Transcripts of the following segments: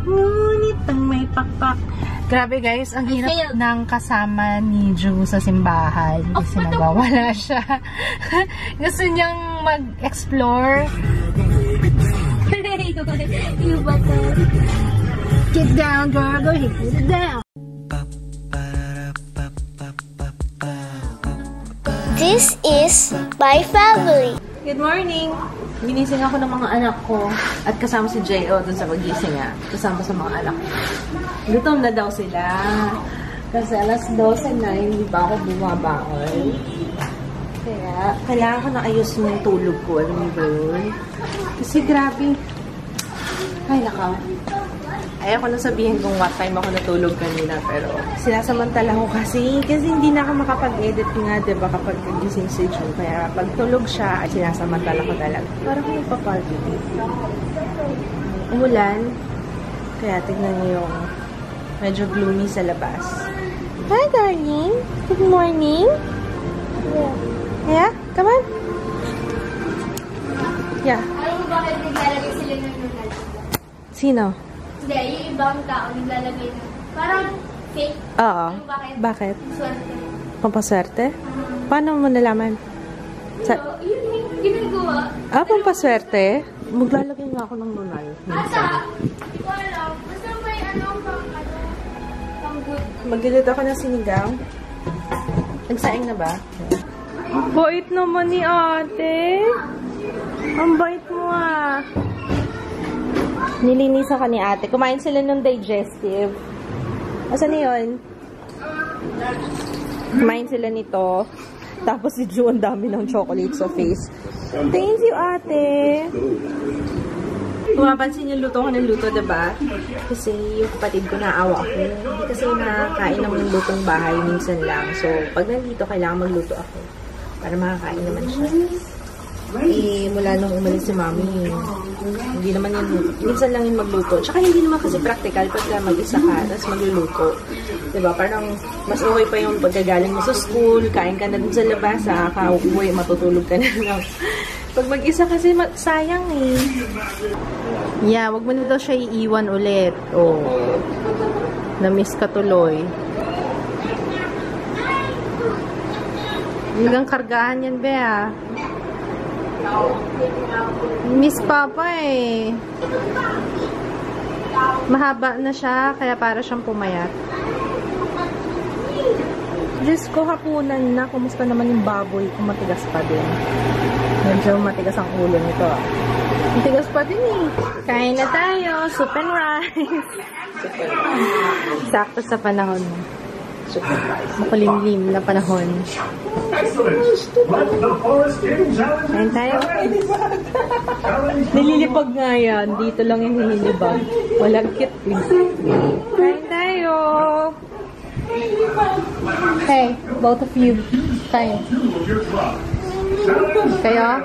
Ngunit ang may pakpak. Grabe guys, ang hirap ng kasama ni Ju sa simbahan. Kasi nagwawala siya. Gusto niyang mag-explore. Get down, girl. Go ahead. Get down. This is my family. Good morning! Ginising ako ng mga anak ko at kasama si J.O. dun sa pagising niya. Kasama sa mga anak ko. Gutom na daw sila. Kasi alas 12 na, hindi pa ako bumabangon. Kaya, kailangan ko na ayusin yung tulog ko. Alam mo ba yun? Kasi grabe. Ay, nakaw. Ayaw ko na sabihin kung what time ako natulog kanina, pero sinasamantala ko kasi hindi na ako makapag-edit nga, diba, kapag gising si Ju. Kaya pag tulog siya, sinasamantala ko talaga. Parang kung nagpa-party dito. Umulan, kaya tignan niyo yung medyo gloomy sa labas. Hi, darling! Good morning! Yeah? Come on! Yeah. Alam mo bakit naglalagay sila ng nunal? Sino? Hindi, yung ibang tao naglalagay ng parang fake. Oo. Bakit? Swerte. Pampaswerte? Paano mo nalaman? So, yun yung ginagawa. Pampaswerte? Maglalagay nga ako ng nunal. Asa? Hindi ko alam. Basta may pang good. Magluluto ako ng sinigang. Nagsaing na ba? Bait naman ni ate. Ang bait mo ah. Nilinisan ka ni ate. Kumain sila ng digestive. Asan na yun? Kumain sila nito. Tapos si Ju, ang dami ng chocolate sa face. Thank you, ate. Kung mapansin yung luto ko ng luto, diba? Kasi yung kapatid ko naawa ako. Hindi kasi nakakain ng lutong bahay minsan lang. So, pag nandito, kailangan magluto ako. Para makakain naman siya. Mula nung umalis si mami, hindi naman yan, minsan lang yung magluto. Tsaka hindi naman kasi practical pagka mag-isa ka, tapos magluluto. Diba? Parang mas okay pa yung pagkagaling mo sa school, kain ka na dun sa labas, kakauwi, matutulog ka na lang. Pag mag-isa kasi, sayang eh. Yeah, wag mo na daw siya iiwan ulit. Oh. Na-miss ka tuloy. Hanggang kargahan yan, Bea. Miss Papa eh. Mahaba na siya, kaya para siyang pumayat. Diyos ko, hapunan na. Kumusta naman yung baboy? Kung matigas pa din. Medyo matigas ang ulo nito. Matigas pa din eh. Kain na tayo. Soup and rice. Sakto sa panahon. Makulimlim na panahon. Kain tayo. Nililipag nga yan. Dito lang yung nililibag. Walang kit. Kain tayo. Hey, both of you. Kain. Kaya?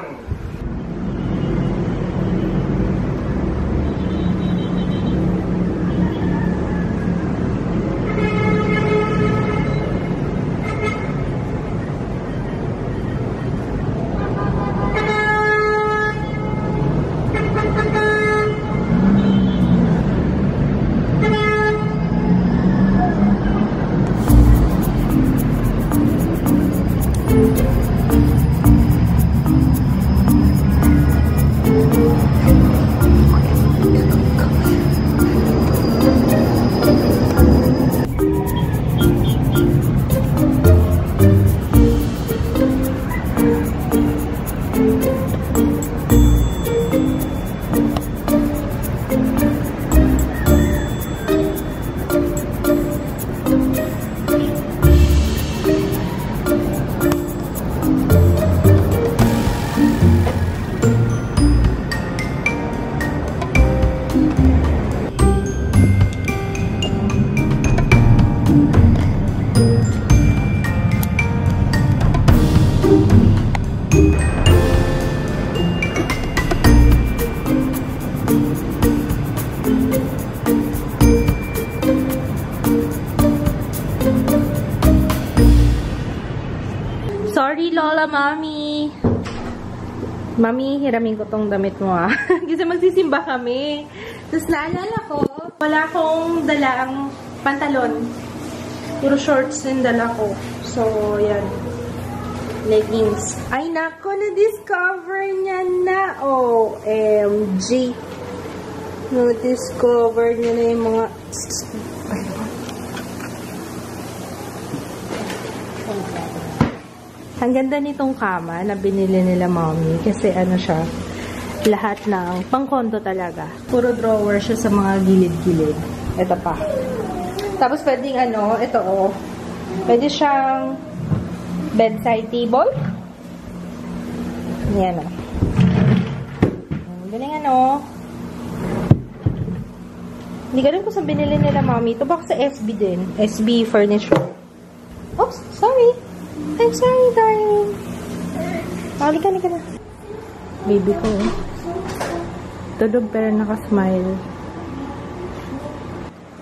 Sorry, Lola, Mami. Mami, hiramin ko tong damit mo, ah. Kasi magsisimba kami. Tapos naalala ko, wala akong dalang pantalon. Puro shorts yung dala ko. So, yan. Leggings. Ay, nako, na-discover niya na. OMG. Na-discover niya na yung mga... Ang ganda nitong kama na binili nila mommy. Kasi ano siya, lahat ng pang-kondo talaga. Puro drawer siya sa mga gilid-gilid. Ito pa. Tapos pwedeng ano, ito pwede siyang bedside table. Yan o. Galing ano. Hindi ka rin kung saan binili nila mommy. Ito baka sa SB din. SB Furniture. Oops, sorry. I'm sorry, darling. Halika na. Baby ko. Tudog pero nakasmile.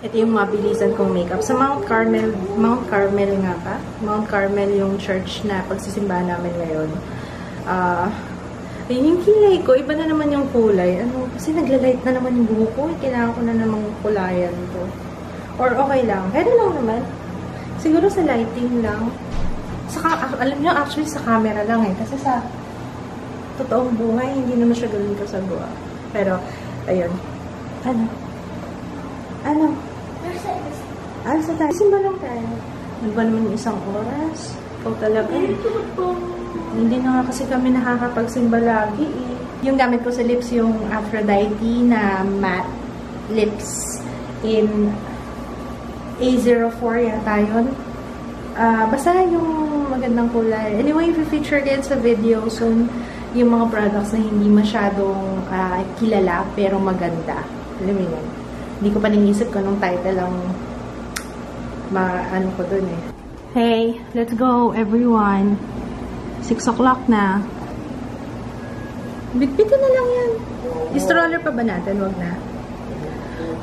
Ito yung mabilisan kong makeup. Sa Mount Carmel nga pa. Mount Carmel yung church na pagsisimbahan namin ngayon. Ayun yung kilay ko. Iba na naman yung kulay. Kasi naglalight na naman yung buhok ko. Kailangan ko na namang kulayan to. Or okay lang. Pero lang naman. Siguro sa lighting lang. Saka, alam nyo, actually sa camera lang eh. Kasi sa totoong buhay, hindi naman siya ganun kasagawa. Pero, ayun. Ano? Sa tayo? Simba lang tayo. Ano ba naman yung isang oras? Ikaw talaga. Hindi na nga kasi kami nakakapagsimba lagi eh. Yung gamit ko sa lips, yung Aphrodite na matte lips in A04 yata yun. Basta yung magandang kulay. Anyway, i-feature din sa video soon yung mga products na hindi masyadong kilala pero maganda. Alam mo yun. Hindi ko pa niisip ko nung title ang ano ko dun eh. Hey, let's go everyone. 6 o'clock na. Bitbitin na lang yan. I-stroller pa ba natin? Wag na.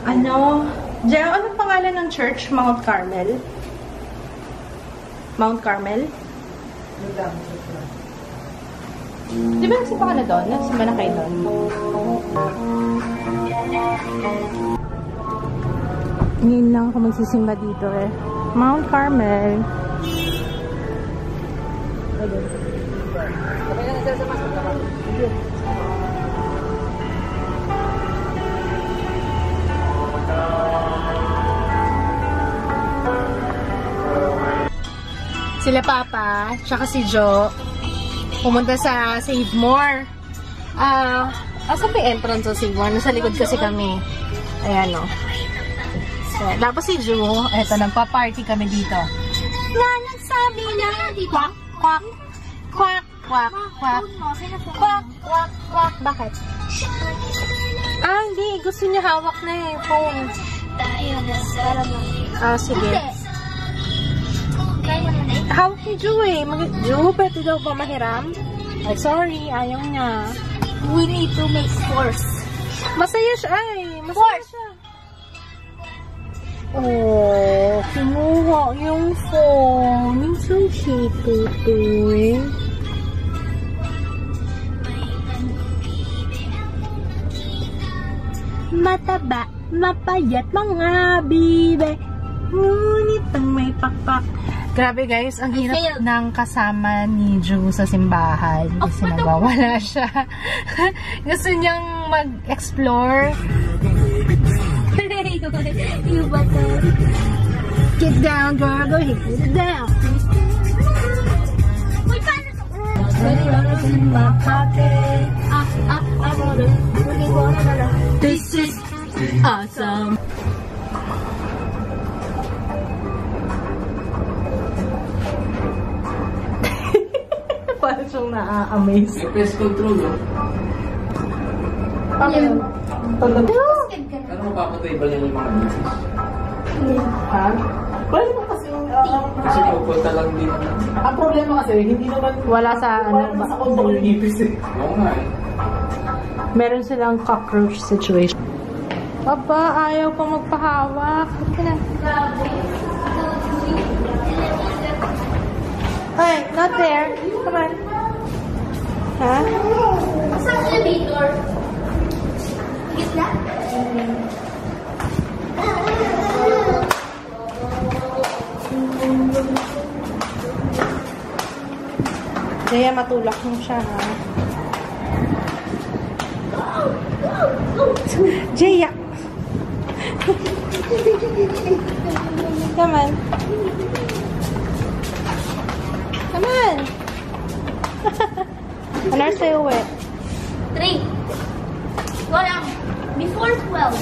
Anong pangalan ng church? Mount Carmel? Mount Carmel? Di ba nagsimba ka na doon? Nagsimba na kayo doon? Ngayon lang ako magsisimba dito eh. Mount Carmel. Sila Papa, tsaka si Jo, pumunta sa Save More. Saan may entrance sa Save More? Nasa likod kasi kami. Ayan o. So, tapos si Jo, eto, nagpa-party kami dito. Nagsabi na, kwak, kwak, kwak, kwak, kwak, kwak, kwak, kwak. Bakit? Hindi. Gusto niya hawak na eh, phone. Sige. Hawak ni Ju eh. Ju, pwede daw ba mahiram? Ay, sorry. Ayaw niya. We need to make force. Masaya siya ay. Masaya siya. Oh, kinuha yung phone. Yung so sweet, tutoy. Mataba, mapayat mga bibe. Ngunit ang may pakpak. Grabe guys, ang hirap ng kasama ni Ju sa simbahan. Kasi nagwawala siya. Gusto niyang mag-explore. You butter. Get down, girl. Go ahead. Get down. Wait, paano to? $20 in my pocket. This is awesome. Parang siyang na-amaze. May press control, no? Ano mapapatay ba niya yung mga business? Ha? Pwede mo kasi yung... Kasi pupunta lang din. Ang problema kasi, hindi naman... Wala sa wala sa kondo yung ipis eh. Oo nga eh. Meron silang cockroach situation. Papa, ayaw pa magpahawak. Halika na. Ay, not there. Come on. Ha? Sa elevator. Kiss na? Kaya matulak mo siya, ha? Jaya! Come on. Come on! Ano sa'yo, uwi? 3. Walang. Before 12.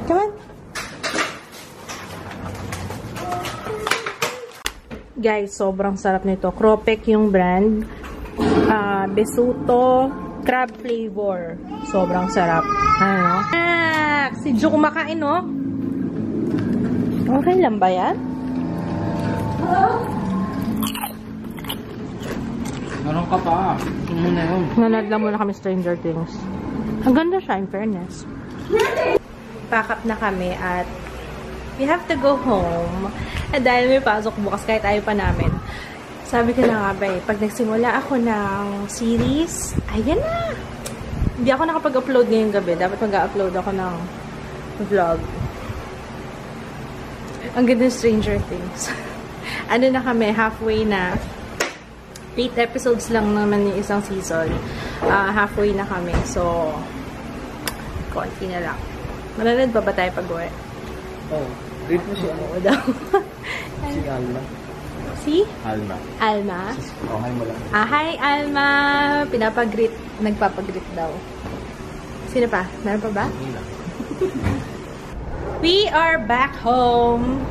Come on. Guys, sobrang sarap nito. Cropek yung brand. Besuto crab flavor. Sobrang sarap. Ano? Si Jo kumakain, no? Okay lang ba yan? Meron ka pa. Muna yun. Nanood lang muna kami Stranger Things. Ang ganda siya, in fairness. Pack up na kami at we have to go home. At dahil may pasok bukas kahit ayaw pa namin. Sabi ko na nga ba pag nagsimula ako ng series, ayan na! Hindi ako nakapag-upload ngayong gabi. Dapat mag-upload ako ng vlog. Ang ganda ng Stranger Things. Ano na kami, halfway na. 8 episodes lang naman yung isang season. Halfway na kami. So, konti na lang. Mananood pa ba tayo pag-uwi? Oh, read mo siya. Oo daw. Si Alma. Si? Alma. Alma? Oh, hi mo lang. Hi, Alma! Pinapag-greet. Nagpapag-greet daw. Sino pa? Meron pa ba? We are back home.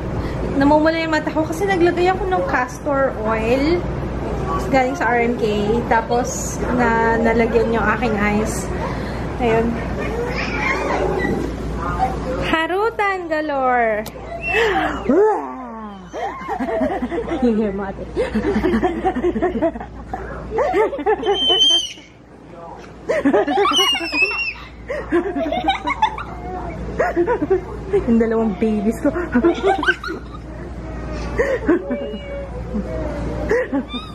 Namumula yung mata ko kasi naglagay ako ng castor oil. Galing sa RMK. Tapos, nalagyan yung aking eyes. Ayun. Harutan galore! Hingay mo ate. Yung dalawang babies ko.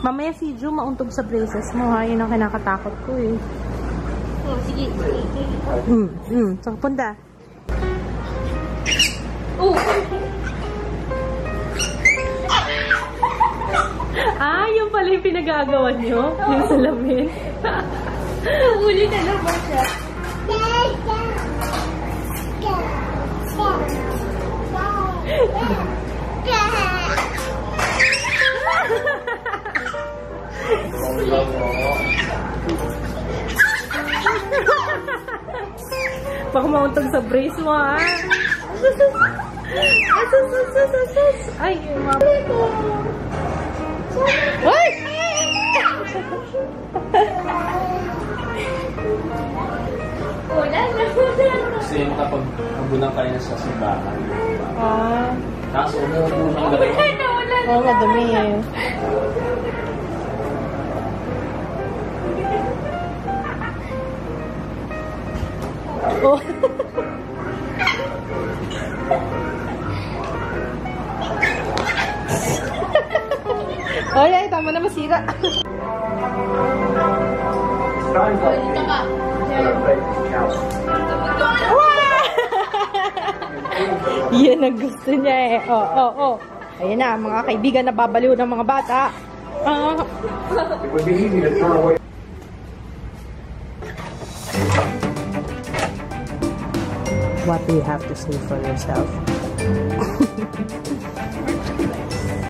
Mamaya si Ju mauntog sa braces mo, ha? Yun ang kinakatakot ko, eh. Oh, sige. Saan ka punta? Oh! Yung pala yung pinagagawa nyo. Yung salamin. Uli na naman siya. Baka mauntog sa brace mo, ha? Ay, mga... Ay! Wala na. Kasi makapag-abunan ka na sa simbahan. Tapos umuupo siyang gano'n. Wala na. Oo, madumi eh. Oh. Oh, ay, tama na masira. Dito ka. Yan ang gusto niya eh. Oh. Ayan na, mga kaibigan na babaliw ng mga bata. It would be easy to turn away. What do you have to say for yourself?